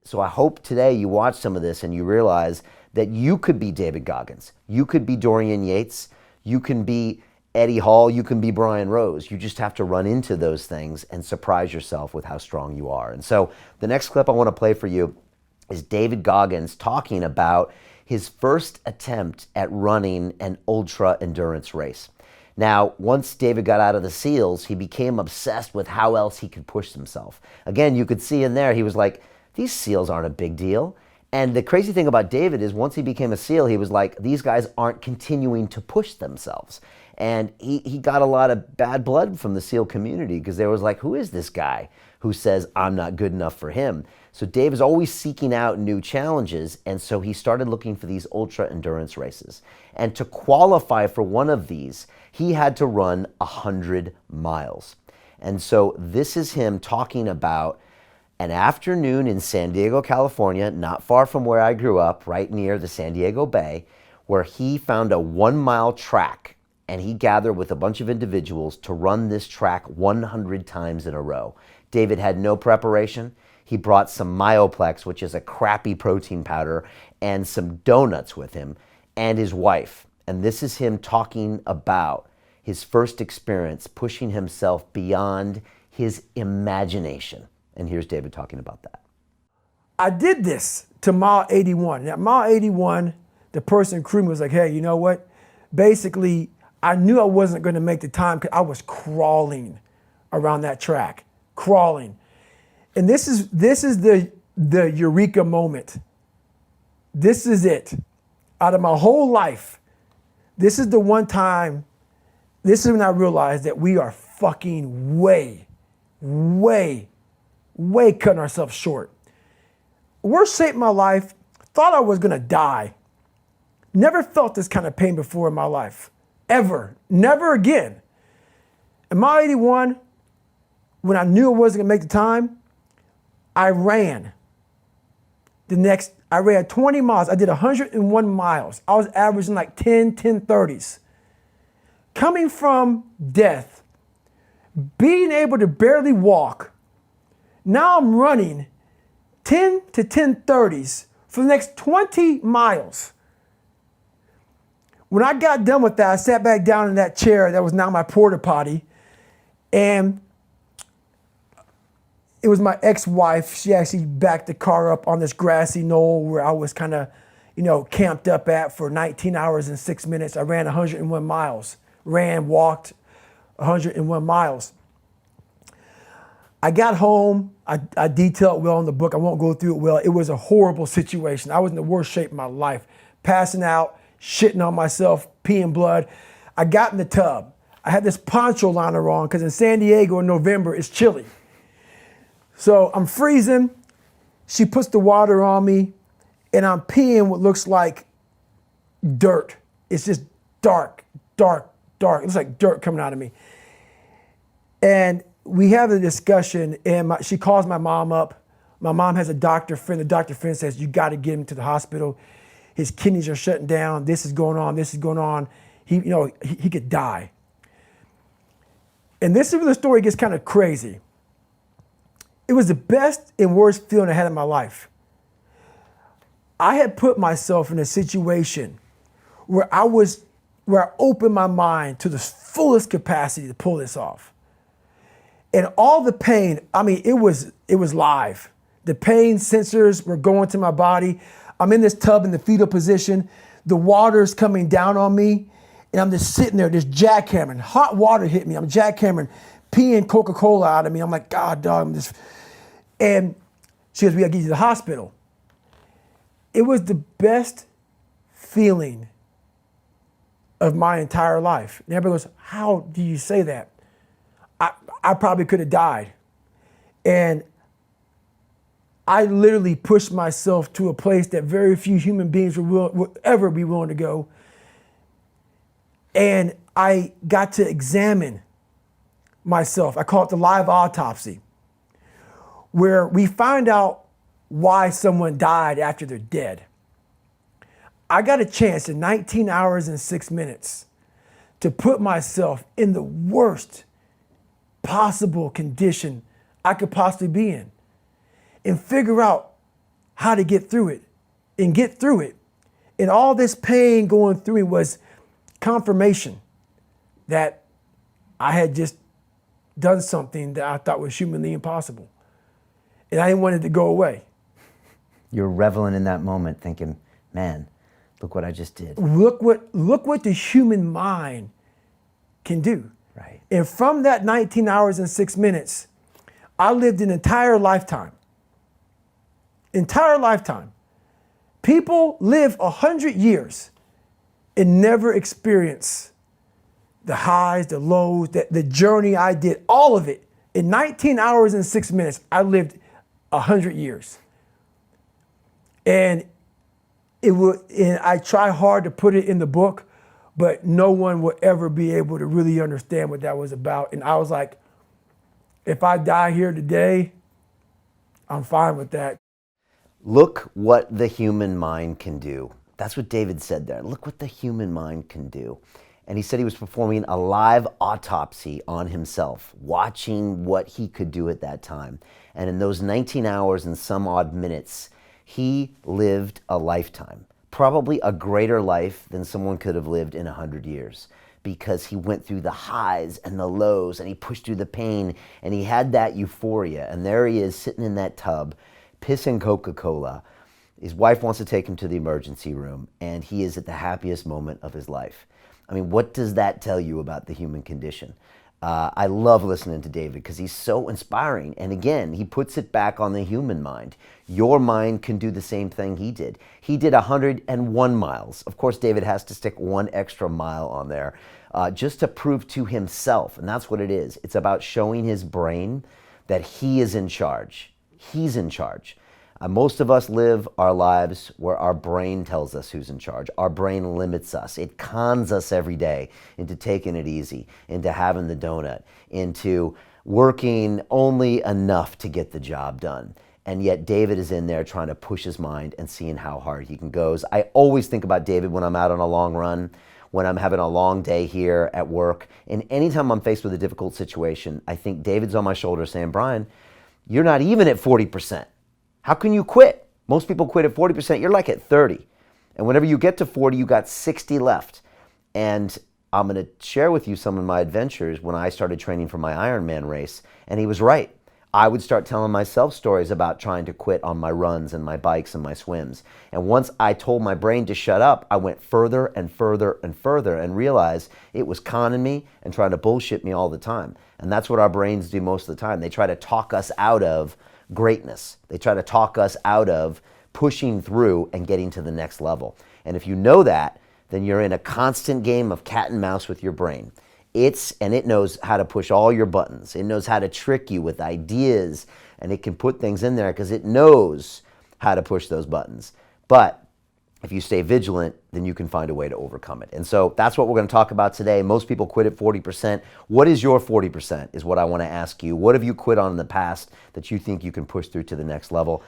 So I hope today you watch some of this and you realize that you could be David Goggins. You could be Dorian Yates. You can be Eddie Hall. You can be Brian Rose. You just have to run into those things and surprise yourself with how strong you are. And so the next clip I want to play for you is David Goggins talking about his first attempt at running an ultra endurance race. Now, once David got out of the SEALs, he became obsessed with how else he could push himself. Again, you could see in there, he was like, these SEALs aren't a big deal. And the crazy thing about David is once he became a SEAL, he was like, these guys aren't continuing to push themselves. And he got a lot of bad blood from the SEAL community because they was like, who is this guy who says I'm not good enough for him? So Dave is always seeking out new challenges, and so he started looking for these ultra endurance races. And to qualify for one of these, he had to run 100 miles. And so this is him talking about an afternoon in San Diego, California, not far from where I grew up, right near the San Diego Bay, where he found a 1 mile track, and he gathered with a bunch of individuals to run this track 100 times in a row. David had no preparation. He brought some Myoplex, which is a crappy protein powder, and some donuts with him, and his wife. And this is him talking about his first experience pushing himself beyond his imagination. And here's David talking about that. I did this to mile 81. Now, mile 81, the person crewing was like, hey, you know what? Basically, I knew I wasn't going to make the time because I was crawling around that track, crawling. And this is the eureka moment. This is it. Out of my whole life, this is the one time, this is when I realized that we are fucking way cutting ourselves short. Worst shape in my life, thought I was gonna die. Never felt this kind of pain before in my life, ever, never again. In mile 81, when I knew I wasn't gonna make the time, I ran. I ran 20 miles. I did 101 miles. I was averaging like 10:30s. Coming from death, being able to barely walk, now I'm running 10 to 10:30s for the next 20 miles. When I got done with that, I sat back down in that chair that was now my porta potty, and it was my ex-wife. She actually backed the car up on this grassy knoll where I was kind of, camped up at for 19 hours and 6 minutes. I ran 101 miles. Walked 101 miles. I got home. I detail it well in the book. I won't go through it well. It was a horrible situation. I was in the worst shape of my life. Passing out, shitting on myself, peeing blood. I got in the tub. I had this poncho liner on because in San Diego in November, it's chilly. So I'm freezing. She puts the water on me, and I'm peeing what looks like dirt. It's just dark. It looks like dirt coming out of me. And we have a discussion, and she calls my mom up. My mom has a doctor friend. The doctor friend says, you got to get him to the hospital. His kidneys are shutting down. This is going on. He could die. And this is where the story gets kind of crazy. It was the best and worst feeling I had in my life. I had put myself in a situation where I opened my mind to the fullest capacity to pull this off. And all the pain, it was live. The pain sensors were going to my body. I'm in this tub in the fetal position. The water's coming down on me. And I'm just sitting there, just jackhammering. Hot water hit me. I'm jackhammering, peeing Coca-Cola out of me. I'm like, God, dog, And she goes, we gotta get you to the hospital. It was the best feeling of my entire life. And everybody goes, how do you say that? I probably could have died. And I literally pushed myself to a place that very few human beings would ever be willing to go. And I got to examine myself. I call it the live autopsy, where we find out why someone died after they're dead. I got a chance in 19 hours and 6 minutes to put myself in the worst possible condition I could possibly be in and figure out how to get through it and get through it. And all this pain going through me was confirmation that I had just done something that I thought was humanly impossible. And I didn't want it to go away. You're reveling in that moment thinking, man, look what I just did. Look what the human mind can do. Right. And from that 19 hours and 6 minutes, I lived an entire lifetime. Entire lifetime. People live 100 years and never experience the highs, the lows, the journey I did, all of it. In 19 hours and 6 minutes, I lived 100 years. And I try hard to put it in the book, but no one will ever be able to really understand what that was about. And I was like, if I die here today, I'm fine with that. Look what the human mind can do. That's what David said there. Look what the human mind can do. And he said he was performing a live autopsy on himself, watching what he could do at that time. And in those 19 hours and some odd minutes, he lived a lifetime, probably a greater life than someone could have lived in 100 years, because he went through the highs and the lows and he pushed through the pain and he had that euphoria. And there he is sitting in that tub, pissing Coca-Cola. His wife wants to take him to the emergency room and he is at the happiest moment of his life. I mean, what does that tell you about the human condition? I love listening to David because he's so inspiring. And again, he puts it back on the human mind. Your mind can do the same thing he did. He did 101 miles. Of course, David has to stick one extra mile on there just to prove to himself. And that's what it is. It's about showing his brain that he is in charge. He's in charge. Most of us live our lives where our brain tells us who's in charge. Our brain limits us. It cons us every day into taking it easy, into having the donut, into working only enough to get the job done. And yet David is in there trying to push his mind and seeing how hard he can go. I always think about David when I'm out on a long run, when I'm having a long day here at work. And anytime I'm faced with a difficult situation, I think David's on my shoulder saying, Brian, you're not even at 40%. How can you quit? Most people quit at 40%. You're like at 30. And whenever you get to 40, you got 60 left. And I'm going to share with you some of my adventures when I started training for my Ironman race. And he was right. I would start telling myself stories about trying to quit on my runs and my bikes and my swims. And once I told my brain to shut up, I went further and further and further and realized it was conning me and trying to bullshit me all the time. And that's what our brains do most of the time. They try to talk us out of greatness. They try to talk us out of pushing through and getting to the next level. And if you know that, then you're in a constant game of cat and mouse with your brain. It knows how to push all your buttons. It knows how to trick you with ideas, and it can put things in there because it knows how to push those buttons. But if you stay vigilant, then you can find a way to overcome it. And so that's what we're going to talk about today. Most people quit at 40%. What is your 40% is what I want to ask you. What have you quit on in the past that you think you can push through to the next level?